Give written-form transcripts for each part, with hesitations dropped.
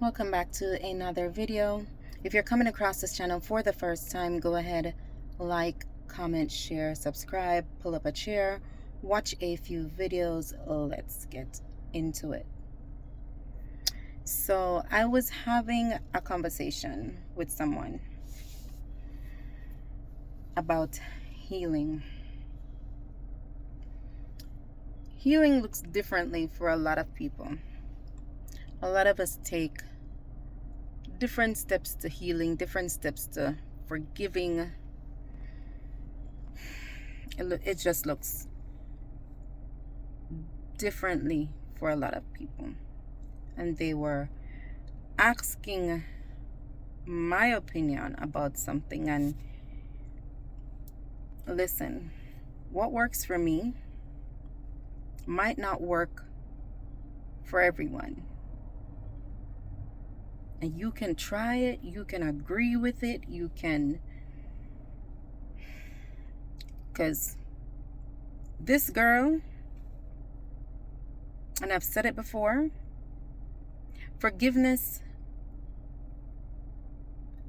Welcome back to another video. If you're coming across this channel for the first time, go ahead, like, comment, share, subscribe, pull up a chair, watch a few videos. Let's get into it. So I was having a conversation with someone about healing. Healing looks differently for a lot of people. A lot of us take different steps to healing, different steps to forgiving. It just looks differently for a lot of people. And they were asking my opinion about something. And listen, what works for me might not work for everyone. And you can try it, you can agree with it, you can, because this girl, and I've said it before, forgiveness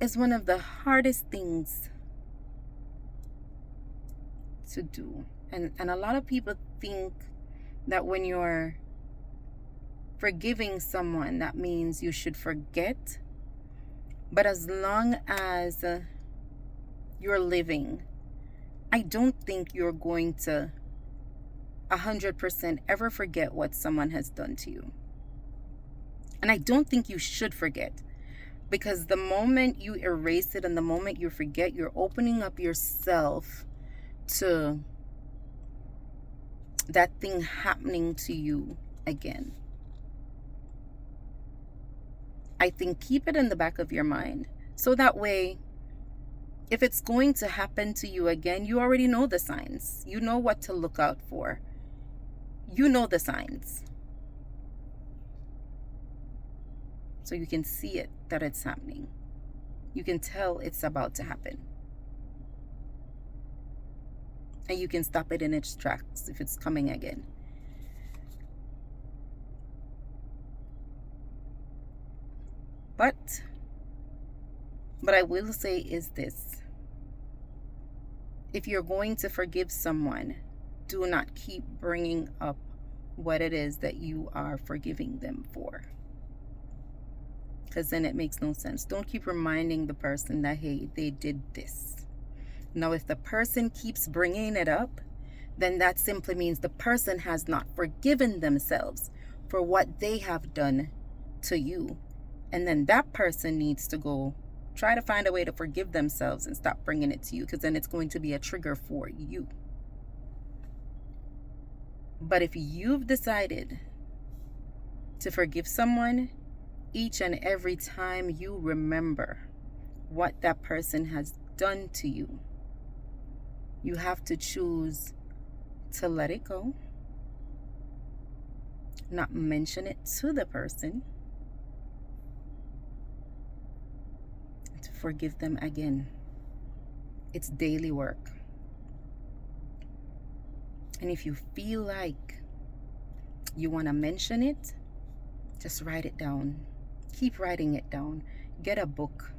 is one of the hardest things to do. And a lot of people think that when you're forgiving someone, that means you should forget. But as long as you're living, I don't think you're going to 100% ever forget what someone has done to you. And I don't think you should forget, because the moment you erase it and the moment you forget, you're opening up yourself to that thing happening to you again. I think keep it in the back of your mind, so that way, if it's going to happen to you again, you already know the signs. You know what to look out for. You know the signs. So you can see it, that it's happening. You can tell it's about to happen. And you can stop it in its tracks if it's coming again. But what I will say is this. If you're going to forgive someone, do not keep bringing up what it is that you are forgiving them for. Because then it makes no sense. Don't keep reminding the person that, hey, they did this. Now, if the person keeps bringing it up, then that simply means the person has not forgiven themselves for what they have done to you. And then that person needs to go try to find a way to forgive themselves and stop bringing it to you, because then it's going to be a trigger for you. But if you've decided to forgive someone, each and every time you remember what that person has done to you, you have to choose to let it go, not mention it to the person, to forgive them again. It's daily work. And if you feel like you want to mention it, just write it down. Keep writing it down. Get a book.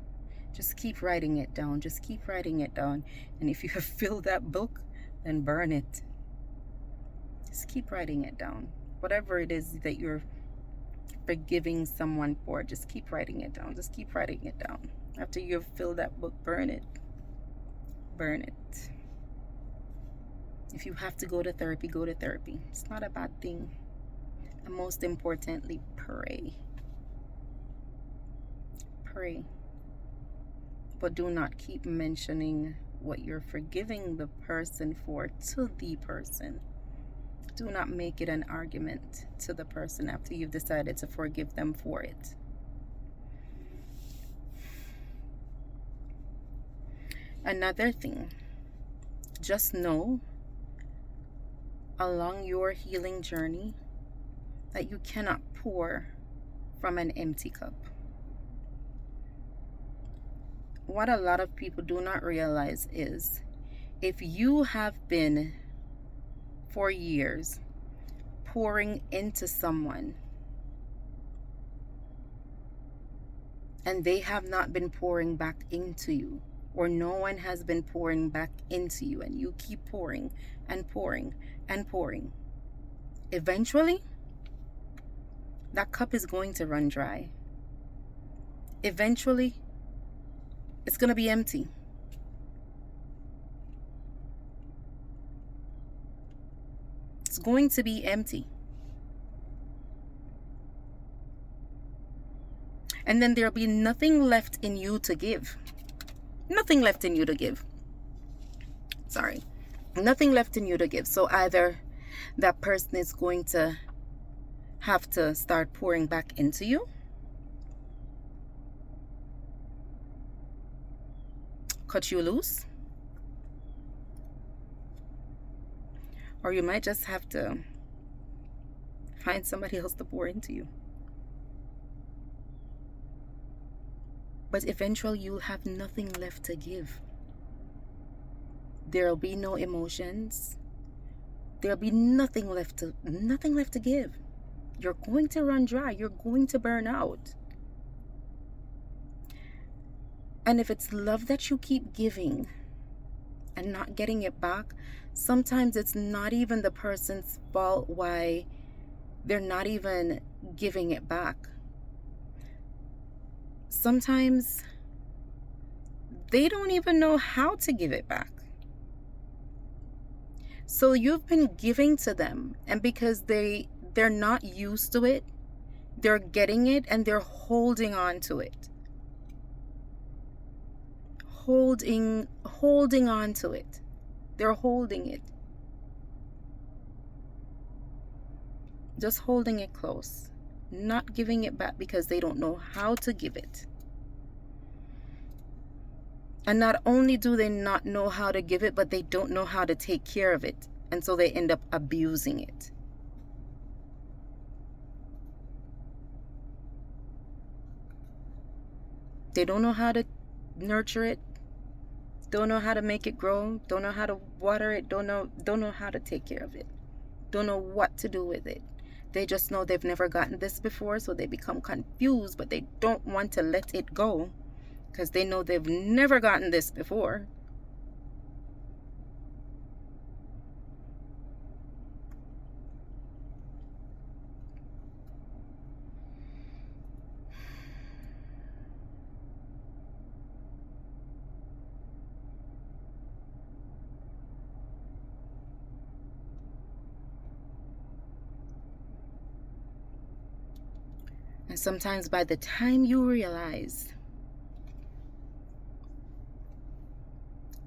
Just keep writing it down. Just keep writing it down. And if you have filled that book, then burn it. Just keep writing it down. Whatever it is that you're forgiving someone for, just keep writing it down. Just keep writing it down. After you've filled that book, burn it. Burn it. If you have to go to therapy, go to therapy. It's not a bad thing. And most importantly, pray. Pray. But do not keep mentioning what you're forgiving the person for to the person. Do not make it an argument to the person after you've decided to forgive them for it. Another thing, just know along your healing journey that you cannot pour from an empty cup. What a lot of people do not realize is, if you have been for years pouring into someone, and they have not been pouring back into you, or no one has been pouring back into you, and you keep pouring and pouring and pouring, eventually that cup is going to run dry. Eventually it's going to be empty. It's going to be empty. And then there'll be nothing left in you to give. Nothing left in you to give. Sorry. Nothing left in you to give. So either that person is going to have to start pouring back into you, cut you loose, or you might just have to find somebody else to pour into you. But eventually you'll have nothing left to give. There'll be no emotions. There'll be nothing left to give. You're going to run dry. You're going to burn out. And if it's love that you keep giving and not getting it back, sometimes it's not even the person's fault why they're not even giving it back. Sometimes they don't even know how to give it back. So you've been giving to them, and because they're not used to it, they're getting it and they're holding on to it. Holding on to it. They're holding it. Just holding it close. Not giving it back because they don't know how to give it. And not only do they not know how to give it, but they don't know how to take care of it. And so they end up abusing it. They don't know how to nurture it. Don't know how to make it grow. Don't know how to water it. Don't know how to take care of it. Don't know what to do with it. They just know they've never gotten this before, so they become confused, but they don't want to let it go because they know they've never gotten this before. And sometimes by the time you realize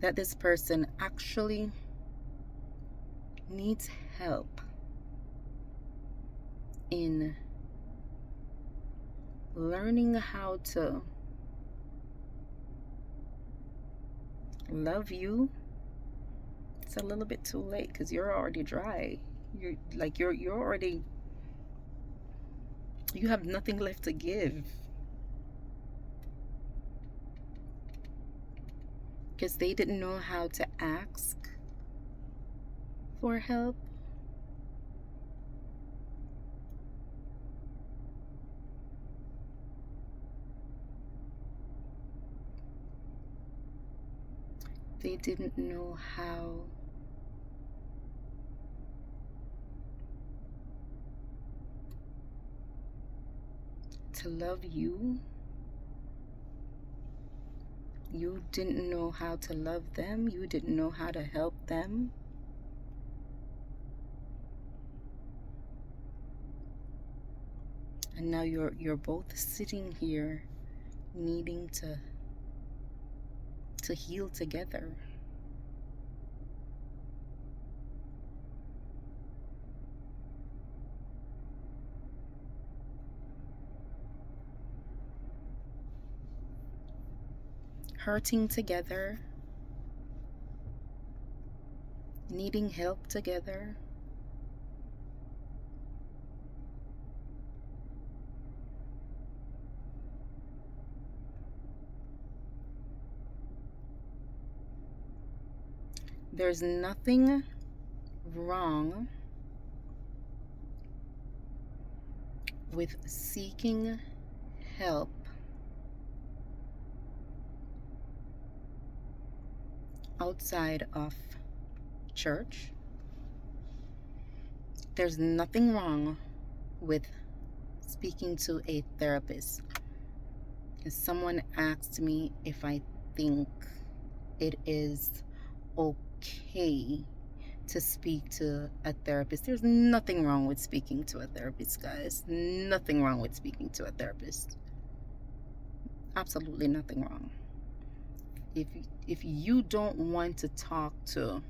that this person actually needs help in learning how to love you, it's a little bit too late because you're already dry. You're already, you have nothing left to give. Because they didn't know how to ask for help. They didn't know how to love you. You didn't know how to love them. You didn't know how to help them. And now you're both sitting here needing to heal together. Hurting together, needing help together. There's nothing wrong with seeking help outside of church, there's nothing wrong with speaking to a therapist. If someone asked me if I think it is okay to speak to a therapist, there's nothing wrong with speaking to a therapist, guys. Nothing wrong with speaking to a therapist. Absolutely nothing wrong. If you don't want to talk to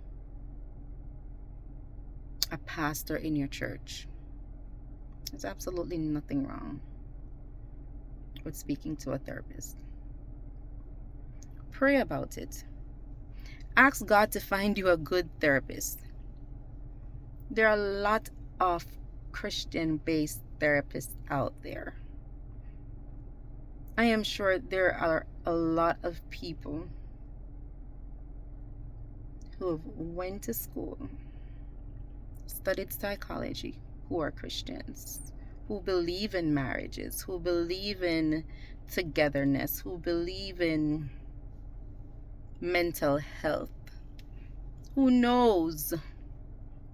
a pastor in your church, there's absolutely nothing wrong with speaking to a therapist. Pray about it. Ask God to find you a good therapist. There are a lot of Christian-based therapists out there. I am sure there are a lot of people who have went to school, studied psychology, who are Christians, who believe in marriages, who believe in togetherness, who believe in mental health, who knows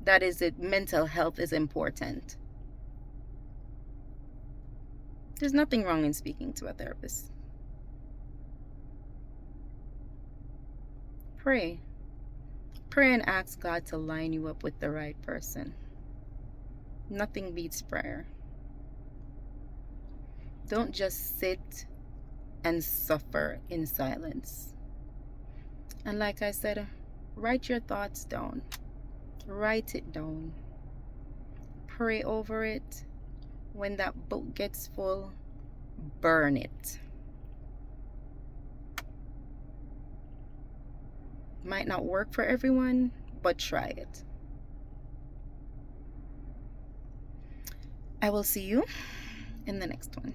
that mental health is important. There's nothing wrong in speaking to a therapist. Pray. Pray and ask God to line you up with the right person. Nothing beats prayer. Don't just sit and suffer in silence. And like I said, write your thoughts down. Write it down. Pray over it. When that book gets full, burn it. Might not work for everyone, but try it. I will see you in the next one.